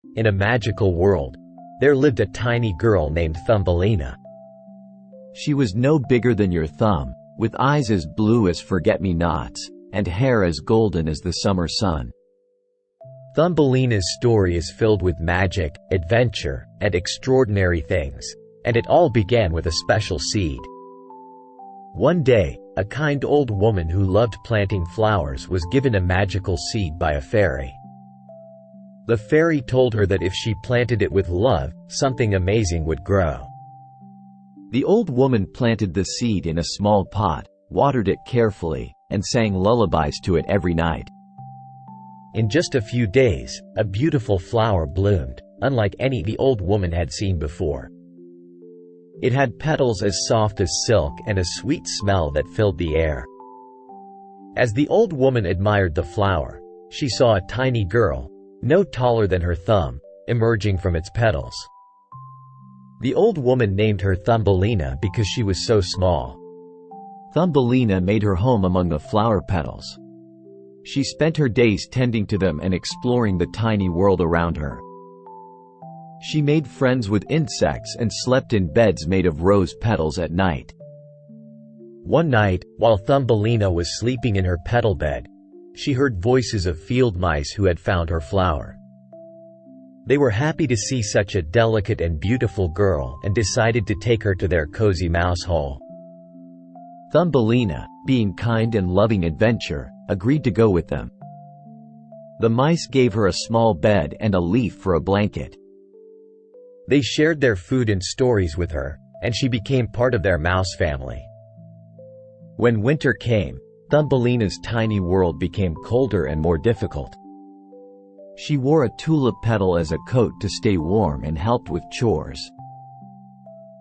In a magical world, there lived a tiny girl named Thumbelina. She was no bigger than your thumb, with eyes as blue as forget-me-nots, and hair as golden as the summer sun. Thumbelina's story is filled with magic, adventure, and extraordinary things, and it all began with a special seed. One day, a kind old woman who loved planting flowers was given a magical seed by a fairy. The fairy told her that if she planted it with love, something amazing would grow. The old woman planted the seed in a small pot, watered it carefully, and sang lullabies to it every night. In just a few days, a beautiful flower bloomed, unlike any the old woman had seen before. It had petals as soft as silk and a sweet smell that filled the air. As the old woman admired the flower, she saw a tiny girl, no taller than her thumb, emerging from its petals. The old woman named her Thumbelina because she was so small. Thumbelina made her home among the flower petals. She spent her days tending to them and exploring the tiny world around her. She made friends with insects and slept in beds made of rose petals at night. One night, while Thumbelina was sleeping in her petal bed, she heard voices of field mice who had found her flower. They were happy to see such a delicate and beautiful girl and decided to take her to their cozy mouse hole. Thumbelina, being kind and loving adventure, agreed to go with them. The mice gave her a small bed and a leaf for a blanket. They shared their food and stories with her, and she became part of their mouse family. When winter came, Thumbelina's tiny world became colder and more difficult. She wore a tulip petal as a coat to stay warm and helped with chores.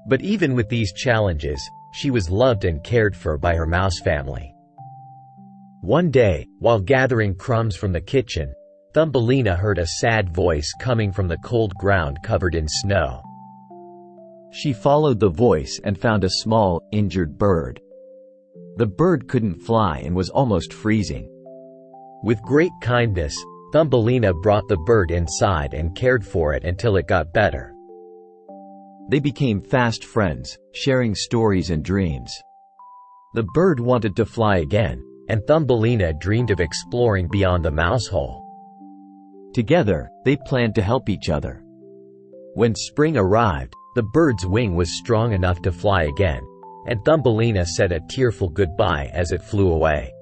But even with these challenges, she was loved and cared for by her mouse family. One day, while gathering crumbs from the kitchen, Thumbelina heard a sad voice coming from the cold ground covered in snow. She followed the voice and found a small, injured bird. The bird couldn't fly and was almost freezing. With great kindness, Thumbelina brought the bird inside and cared for it until it got better. They became fast friends, sharing stories and dreams. The bird wanted to fly again, and Thumbelina dreamed of exploring beyond the mouse hole. Together, they planned to help each other. When spring arrived, the bird's wing was strong enough to fly again, and Thumbelina said a tearful goodbye as it flew away.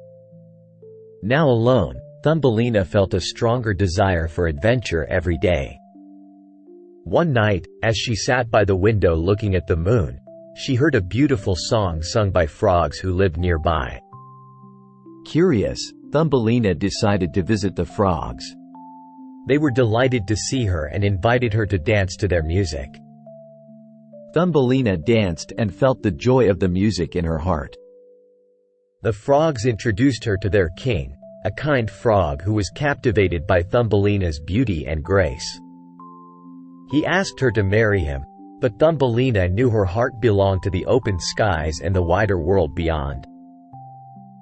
Now alone, Thumbelina felt a stronger desire for adventure every day. One night, as she sat by the window looking at the moon, she heard a beautiful song sung by frogs who lived nearby. Curious, Thumbelina decided to visit the frogs. They were delighted to see her and invited her to dance to their music. Thumbelina danced and felt the joy of the music in her heart. The frogs introduced her to their king, a kind frog who was captivated by Thumbelina's beauty and grace. He asked her to marry him, but Thumbelina knew her heart belonged to the open skies and the wider world beyond.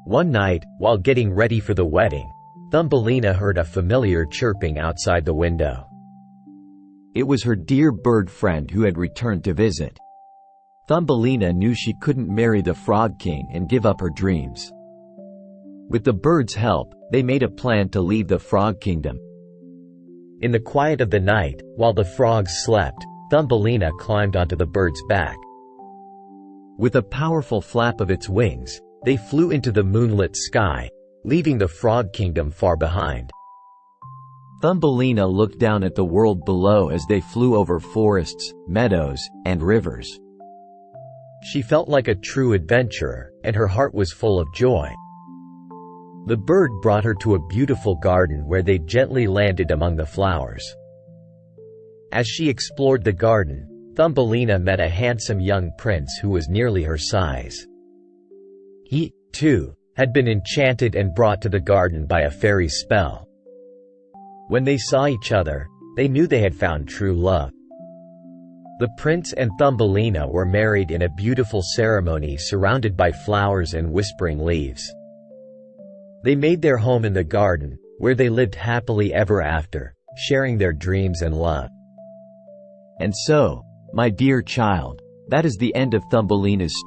One night, while getting ready for the wedding, Thumbelina heard a familiar chirping outside the window. It was her dear bird friend who had returned to visit. Thumbelina knew she couldn't marry the Frog King and give up her dreams. With the bird's help, they made a plan to leave the Frog Kingdom. In the quiet of the night, while the frogs slept, Thumbelina climbed onto the bird's back. With a powerful flap of its wings, they flew into the moonlit sky, leaving the Frog Kingdom far behind. Thumbelina looked down at the world below as they flew over forests, meadows, and rivers. She felt like a true adventurer, and her heart was full of joy. The bird brought her to a beautiful garden where they gently landed among the flowers. As she explored the garden, Thumbelina met a handsome young prince who was nearly her size. He, too, had been enchanted and brought to the garden by a fairy's spell. When they saw each other, they knew they had found true love. The prince and Thumbelina were married in a beautiful ceremony surrounded by flowers and whispering leaves. They made their home in the garden, where they lived happily ever after, sharing their dreams and love. And so, my dear child, that is the end of Thumbelina's story.